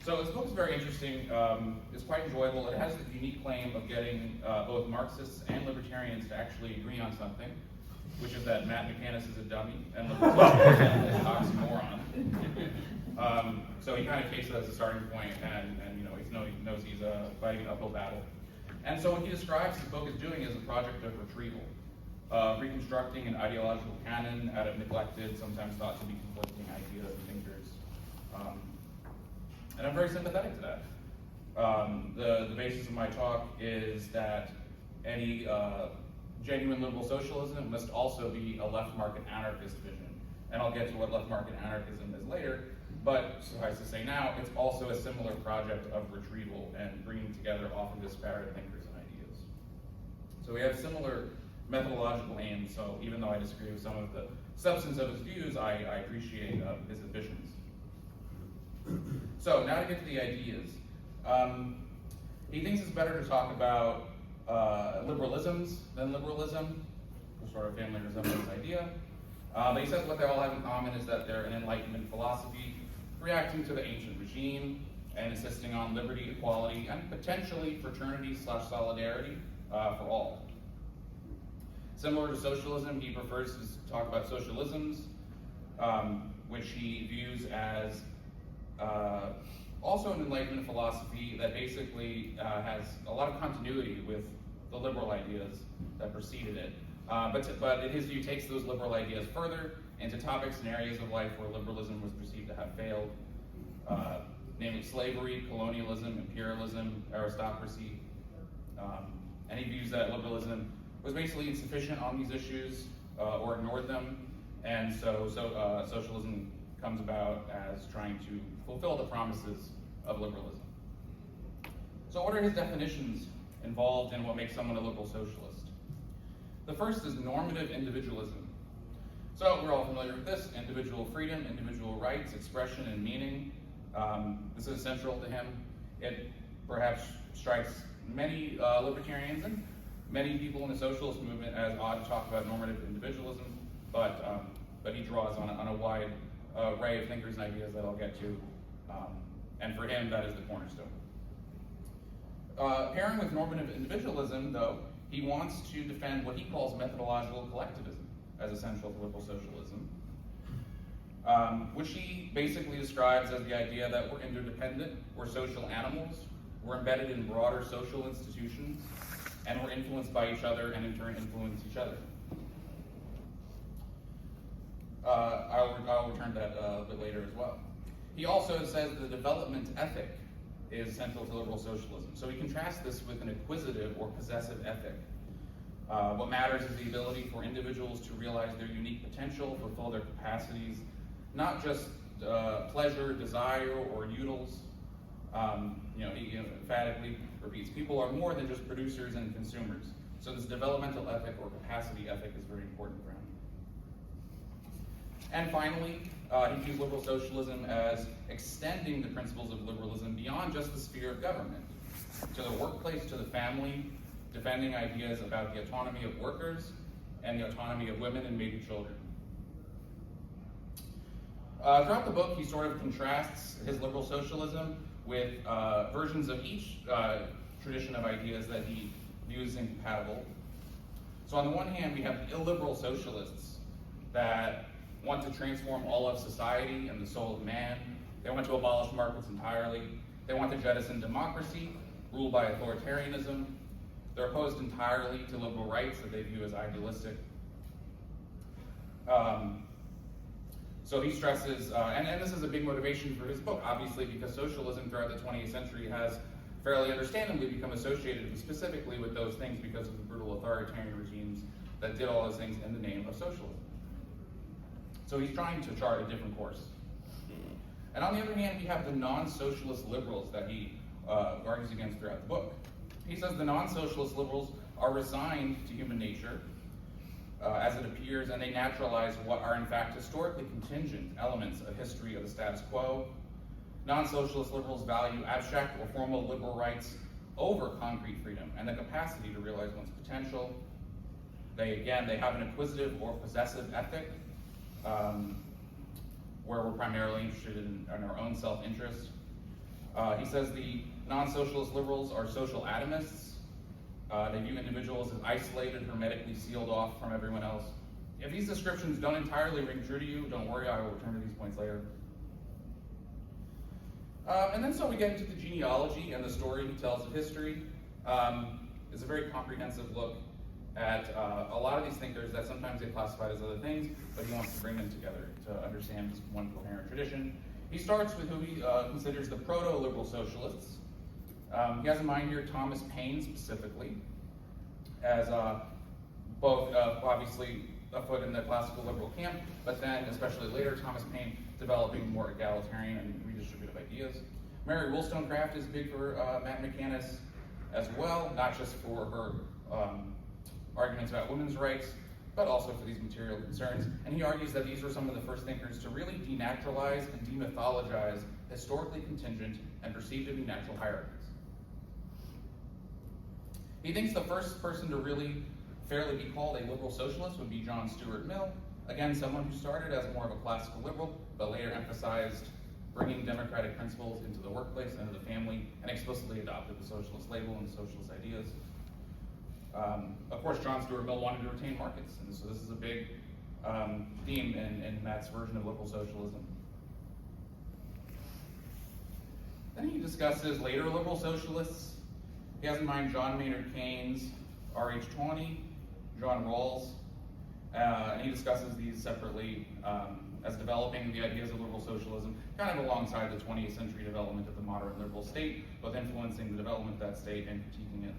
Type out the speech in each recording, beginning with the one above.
So this book is very interesting. It's quite enjoyable. It has the unique claim of getting both Marxists and libertarians to actually agree on something, which is that Matt McCanus is a dummy and libertarians is an oxymoron. So he kind of takes it as a starting point, and he knows he's fighting an uphill battle. And so what he describes the book as doing is a project of retrieval, reconstructing an ideological canon out of neglected, sometimes thought to be conflicting ideas and thinkers. And I'm very sympathetic to that. The basis of my talk is that any genuine liberal socialism must also be a left market anarchist vision. And I'll get to what left market anarchism is later, but suffice to say now, it's also a similar project of retrieval and bringing together often disparate thinkers and ideas. So we have similar methodological aims, so even though I disagree with some of the substance of his views, I appreciate his ambitions. So now to get to the ideas. He thinks it's better to talk about liberalisms than liberalism, a sort of family resemblance idea. But he says what they all have in common is that they're an Enlightenment philosophy reacting to the ancient regime and insisting on liberty, equality, and potentially fraternity/solidarity for all. Similar to socialism, he prefers to talk about socialisms, which he views as also an Enlightenment philosophy that basically has a lot of continuity with the liberal ideas that preceded it. But in his view, takes those liberal ideas further into topics and areas of life where liberalism was perceived to have failed, namely slavery, colonialism, imperialism, aristocracy. And he views that liberalism was basically insufficient on these issues or ignored them, and so socialism comes about as trying to fulfill the promises of liberalism. So what are his definitions involved in what makes someone a liberal socialist? The first is normative individualism. So we're all familiar with this: individual freedom, individual rights, expression, and meaning. This is central to him. It perhaps strikes many libertarians and many people in the socialist movement as odd to talk about normative individualism, but he draws on a wide array of thinkers and ideas that I'll get to, and for him, that is the cornerstone. Pairing with normative individualism, though, he wants to defend what he calls methodological collectivism as essential to liberal socialism, which he basically describes as the idea that we're interdependent, we're social animals, we're embedded in broader social institutions, and we're influenced by each other and in turn influence each other. I'll return to that a bit later as well. He also says the development ethic is central to liberal socialism. So he contrasts this with an acquisitive or possessive ethic. What matters is the ability for individuals to realize their unique potential, fulfill their capacities, not just pleasure, desire, or utils. He emphatically repeats, people are more than just producers and consumers. So this developmental ethic or capacity ethic is very important for him. And finally, he views liberal socialism as extending the principles of liberalism beyond just the sphere of government, to the workplace, to the family, defending ideas about the autonomy of workers and the autonomy of women and maybe children. Throughout the book, he sort of contrasts his liberal socialism with versions of each tradition of ideas that he views incompatible. So on the one hand, we have illiberal socialists that want to transform all of society and the soul of man. They want to abolish markets entirely. They want to jettison democracy, rule by authoritarianism. They're opposed entirely to liberal rights that they view as idealistic. So he stresses, and this is a big motivation for his book, obviously, because socialism throughout the 20th century has fairly understandably become associated specifically with those things because of the brutal authoritarian regimes that did all those things in the name of socialism. So he's trying to chart a different course. And on the other hand, we have the non-socialist liberals that he argues against throughout the book. He says the non-socialist liberals are resigned to human nature as it appears, and they naturalize what are in fact historically contingent elements of history of the status quo. Non-socialist liberals value abstract or formal liberal rights over concrete freedom and the capacity to realize one's potential. They have an acquisitive or possessive ethic. where we're primarily interested in our own self-interest. He says the non-socialist liberals are social atomists. They view individuals as isolated, hermetically sealed off from everyone else. If these descriptions don't entirely ring true to you, don't worry, I will return to these points later. And then so we get into the genealogy and the story he tells of history. It's a very comprehensive look at a lot of these thinkers that sometimes get classified as other things, but he wants to bring them together to understand just one coherent tradition. He starts with who he considers the proto-liberal socialists. He has in mind here Thomas Paine specifically, as both obviously a foot in the classical liberal camp, but then especially later Thomas Paine developing more egalitarian and redistributive ideas. Mary Wollstonecraft is big for Matt McCannis as well, not just for her arguments about women's rights, but also for these material concerns. And he argues that these were some of the first thinkers to really denaturalize and demythologize historically contingent and perceived to be natural hierarchies. He thinks the first person to really fairly be called a liberal socialist would be John Stuart Mill. Again, someone who started as more of a classical liberal, but later emphasized bringing democratic principles into the workplace and into the family, and explicitly adopted the socialist label and socialist ideas. Of course, John Stuart Mill wanted to retain markets, and so this is a big theme in Matt's version of liberal socialism. Then he discusses later liberal socialists. He has in mind John Maynard Keynes, R.H. Tawney, John Rawls, and he discusses these separately as developing the ideas of liberal socialism, kind of alongside the 20th century development of the modern liberal state, both influencing the development of that state and critiquing it.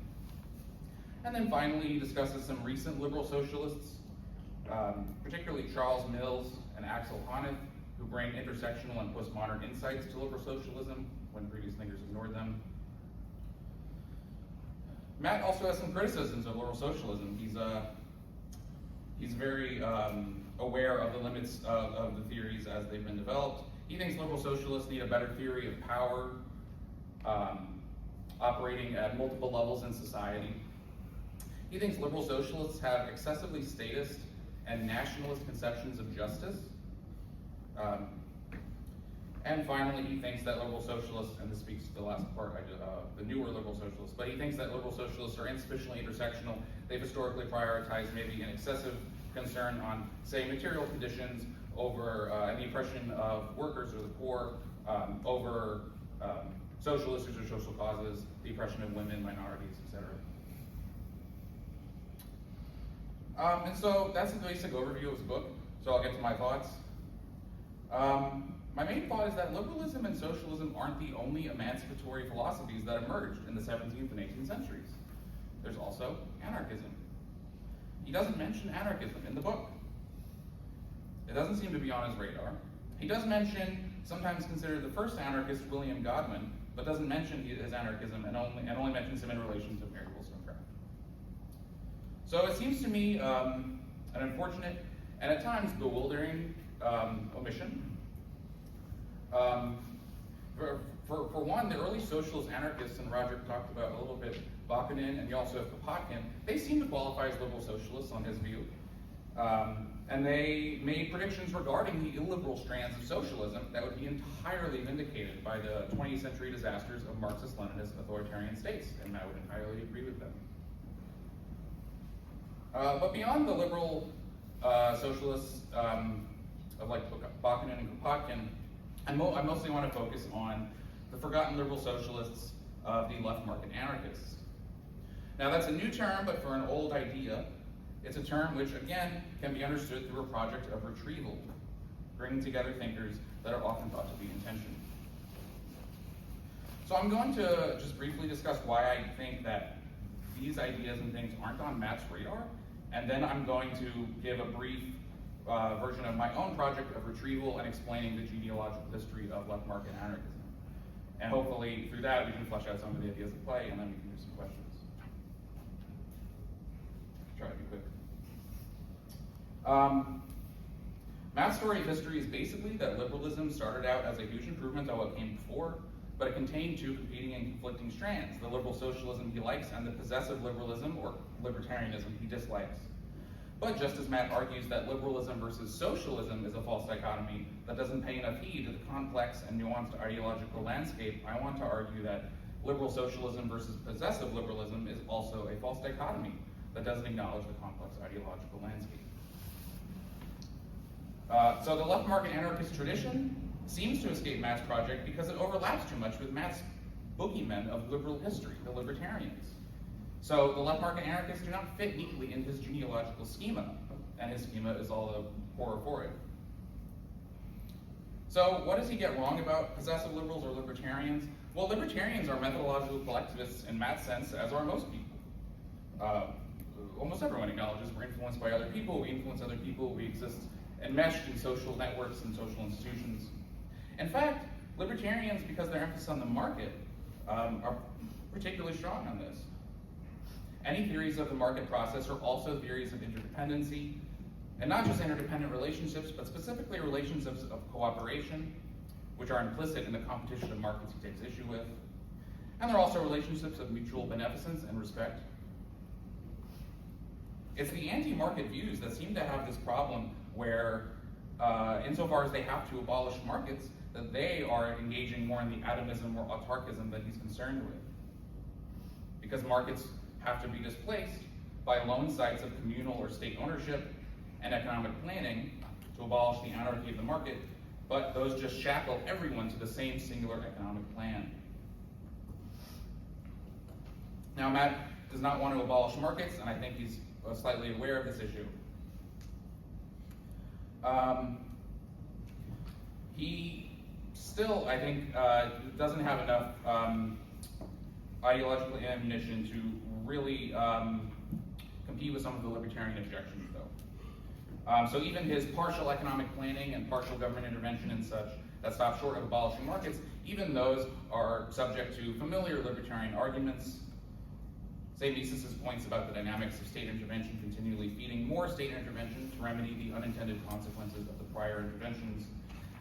And then finally, he discusses some recent liberal socialists, particularly Charles Mills and Axel Honneth, who bring intersectional and postmodern insights to liberal socialism when previous thinkers ignored them. Matt also has some criticisms of liberal socialism. He's very aware of the limits of the theories as they've been developed. He thinks liberal socialists need a better theory of power, operating at multiple levels in society. He thinks liberal socialists have excessively statist and nationalist conceptions of justice. And finally, he thinks that liberal socialists, and this speaks to the last part, the newer liberal socialists, but he thinks that liberal socialists are insufficiently intersectional. They've historically prioritized maybe an excessive concern on, say, material conditions over and the oppression of workers or the poor, over social issues or social causes, the oppression of women, minorities, etc. And so that's the basic overview of his book. So I'll get to my thoughts. My main thought is that liberalism and socialism aren't the only emancipatory philosophies that emerged in the 17th and 18th centuries. There's also anarchism. He doesn't mention anarchism in the book. It doesn't seem to be on his radar. He does mention, sometimes considered the first anarchist, William Godwin, but doesn't mention his anarchism and only mentions him in relation to Mary Wollstonecraft. So it seems to me an unfortunate and at times bewildering omission. For one, the early socialist anarchists, and Roger talked about a little bit, Bakunin, and you also have Kropotkin, they seem to qualify as liberal socialists on his view. And they made predictions regarding the illiberal strands of socialism that would be entirely vindicated by the 20th century disasters of Marxist-Leninist authoritarian states, and I would entirely agree with them. But beyond the liberal socialists of like Bakunin and Kropotkin, I mostly want to focus on the forgotten liberal socialists of the left market anarchists. Now that's a new term, but for an old idea, it's a term which, again, can be understood through a project of retrieval, bringing together thinkers that are often thought to be in tension. So I'm going to just briefly discuss why I think that these ideas and things aren't on Matt's radar, and then I'm going to give a brief version of my own project of retrieval and explaining the genealogical history of left market anarchism. And hopefully through that we can flesh out some of the ideas at play, and then we can do some questions. Try to be quick. Matt's story of history is basically that liberalism started out as a huge improvement on what came before, but it contained two competing and conflicting strands, the liberal socialism he likes and the possessive liberalism or libertarianism he dislikes. But just as Matt argues that liberalism versus socialism is a false dichotomy that doesn't pay enough heed to the complex and nuanced ideological landscape, I want to argue that liberal socialism versus possessive liberalism is also a false dichotomy that doesn't acknowledge the complex ideological landscape. So the left market anarchist tradition seems to escape Matt's project because it overlaps too much with Matt's boogeymen of liberal history, the libertarians. So the left market anarchists do not fit neatly in his genealogical schema, and his schema is all the poorer for it. So what does he get wrong about possessive liberals or libertarians? Well, libertarians are methodological collectivists in Matt's sense, as are most people. Almost everyone acknowledges we're influenced by other people, we influence other people, we exist enmeshed in social networks and social institutions. In fact, libertarians, because their emphasis on the market, are particularly strong on this. Any theories of the market process are also theories of interdependency, and not just interdependent relationships, but specifically relationships of cooperation, which are implicit in the competition of markets he takes issue with. And they're also relationships of mutual beneficence and respect. It's the anti-market views that seem to have this problem where, insofar as they have to abolish markets, that they are engaging more in the atomism or autarkism that he's concerned with. Because markets have to be displaced by lone sites of communal or state ownership and economic planning to abolish the anarchy of the market, but those just shackle everyone to the same singular economic plan. Now, Matt does not want to abolish markets, and I think he's slightly aware of this issue. He still, I think, doesn't have enough ideological ammunition to really compete with some of the libertarian objections, though. So even his partial economic planning and partial government intervention and such that stop short of abolishing markets, even those are subject to familiar libertarian arguments. Say Mises's points about the dynamics of state intervention continually feeding more state intervention to remedy the unintended consequences of the prior interventions.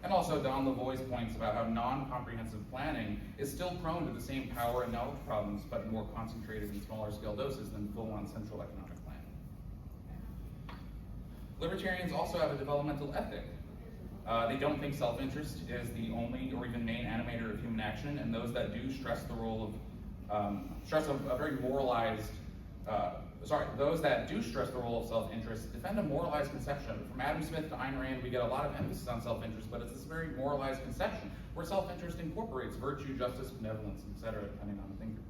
And also Don Lavoie's points about how non-comprehensive planning is still prone to the same power and knowledge problems, but more concentrated in smaller scale doses than full-on central economic planning. Libertarians also have a developmental ethic. They don't think self-interest is the only or even main animator of human action, and those that do stress the role of, a very moralized, those that do stress the role of self-interest defend a moralized conception of it. From Adam Smith to Ayn Rand, we get a lot of emphasis on self-interest, but it's this very moralized conception where self-interest incorporates virtue, justice, benevolence, etc., depending on the thinker.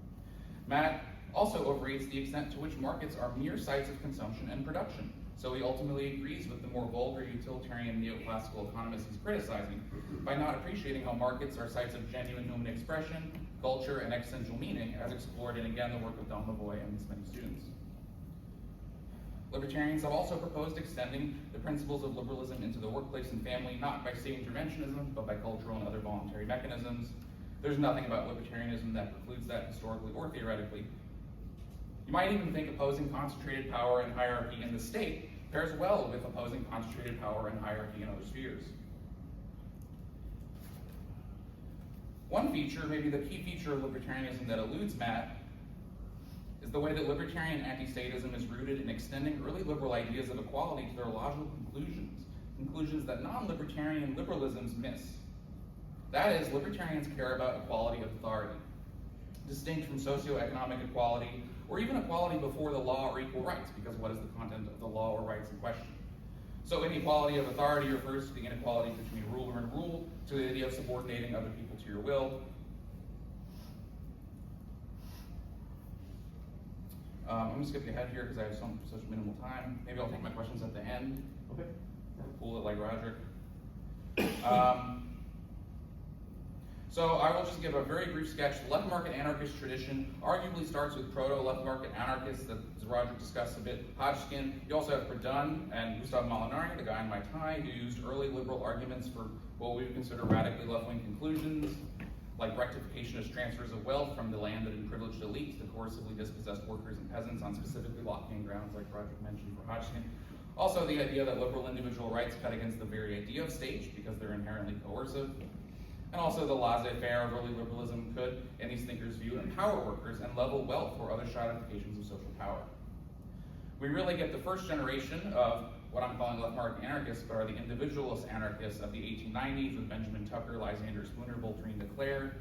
Matt also overrates the extent to which markets are mere sites of consumption and production. So he ultimately agrees with the more vulgar utilitarian neoclassical economists he's criticizing by not appreciating how markets are sites of genuine human expression, culture, and existential meaning, as explored in, again, the work of Don Lavoie and his many students. Libertarians have also proposed extending the principles of liberalism into the workplace and family, not by state interventionism, but by cultural and other voluntary mechanisms. There's nothing about libertarianism that precludes that historically or theoretically. You might even think opposing concentrated power and hierarchy in the state pairs well with opposing concentrated power and hierarchy in other spheres. One feature, maybe the key feature of libertarianism that eludes Matt, is the way that libertarian anti-statism is rooted in extending early liberal ideas of equality to their logical conclusions that non-libertarian liberalisms miss. That is, libertarians care about equality of authority, distinct from socioeconomic equality, or even equality before the law or equal rights, because what is the content of the law or rights in question? So inequality of authority refers to the inequality between ruler and rule, to the idea of subordinating other people to your will. I'm going to skip ahead here because I have such minimal time. Maybe I'll take my questions at the end. Okay. Pull it like Roderick. So I will just give a very brief sketch. The left market anarchist tradition arguably starts with proto-left market anarchists that Roderick discussed a bit. Hodgkin. You also have Verdun and Gustav Molinari, the guy in my tie, who used early liberal arguments for what we would consider radically left-wing conclusions, like rectification of transfers of wealth from the landed and privileged elites to coercively dispossessed workers and peasants on specifically Lockean grounds, like Roderick mentioned for Hodgkin. Also the idea that liberal individual rights cut against the very idea of states because they're inherently coercive. And also the laissez-faire of early liberalism could, in these thinkers' view, empower workers and level wealth or other stratifications of social power. We really get the first generation of what I'm calling left market anarchists, but are the individualist anarchists of the 1890s with Benjamin Tucker, Lysander Spooner, Voltairine de Cleyre.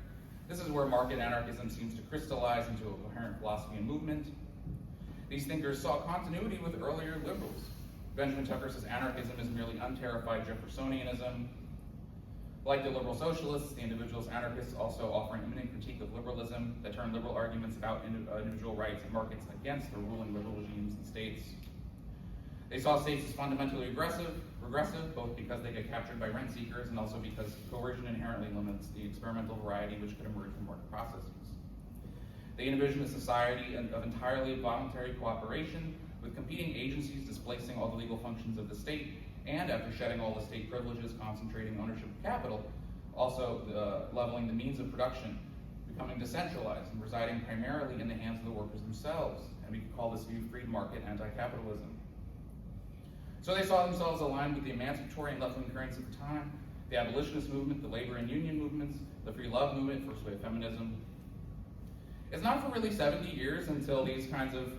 This is where market anarchism seems to crystallize into a coherent philosophy and movement. These thinkers saw continuity with earlier liberals. Benjamin Tucker says anarchism is merely unterrified Jeffersonianism. Like the liberal socialists, the individualist anarchists also offer an imminent critique of liberalism that turn liberal arguments about individual rights and markets against the ruling liberal regimes and states. They saw states as fundamentally regressive, both because they get captured by rent seekers and also because coercion inherently limits the experimental variety which could emerge from market processes. They envisioned a society of entirely voluntary cooperation with competing agencies displacing all the legal functions of the state, and after shedding all the state privileges, concentrating ownership of capital, also leveling the means of production, becoming decentralized and residing primarily in the hands of the workers themselves. And we could call this view free market anti-capitalism. So they saw themselves aligned with the emancipatory and left-wing currents of the time, the abolitionist movement, the labor and union movements, the free love movement, first wave feminism. It's not for really 70 years until these kinds of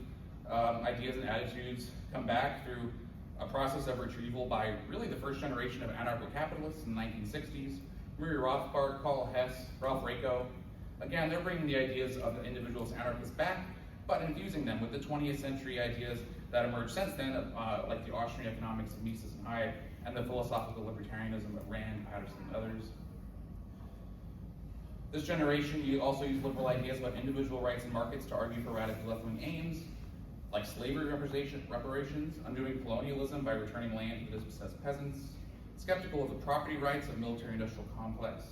ideas and attitudes come back through a process of retrieval by really the first generation of anarcho-capitalists in the 1960s, Murray Rothbard, Karl Hess, Ralph Raico. Again, they're bringing the ideas of the individualist anarchists back, but infusing them with the 20th century ideas that emerged since then, like the Austrian economics of Mises and Hayek, and the philosophical libertarianism of Rand, Patterson, and others. This generation also used liberal ideas about individual rights and markets to argue for radical left-wing aims, like slavery reparations, undoing colonialism by returning land to the dispossessed peasants, skeptical of the property rights of military-industrial complex,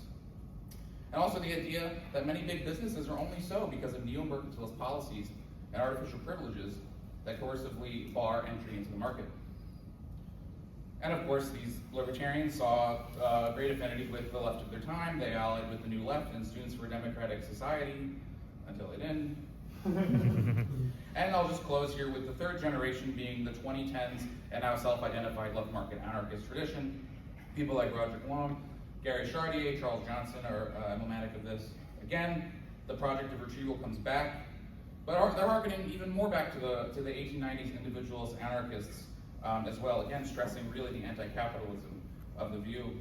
and also the idea that many big businesses are only so because of neo-mercantilist policies and artificial privileges that coercively bar entry into the market. And of course, these libertarians saw great affinity with the left of their time. They allied with the New Left and Students for a Democratic Society, until they didn't. And I'll just close here with the third generation being the 2010s and now self-identified left market anarchist tradition. People like Roger Long, Gary Chartier, Charles Johnson are emblematic of this. Again, the project of retrieval comes back, but they're harkening even more back to the 1890s individualist anarchists as well, again stressing really the anti-capitalism of the view.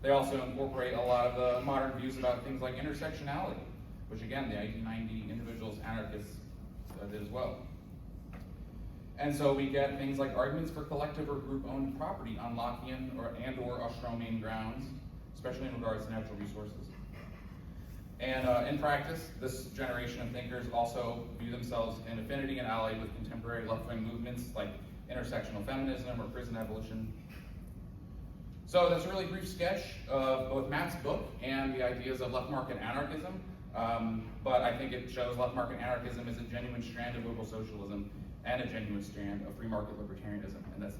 They also incorporate a lot of the modern views about things like intersectionality, which again, the 1890 individualist anarchists did as well. And so we get things like arguments for collective or group-owned property on Lockean and or Ostromian grounds, especially in regards to natural resources. And in practice, this generation of thinkers also view themselves in affinity and allied with contemporary left-wing movements like intersectional feminism or prison abolition. So that's a really brief sketch of both Matt's book and the ideas of left market anarchism. But I think it shows left market anarchism is a genuine strand of liberal socialism and a genuine strand of free market libertarianism, and that's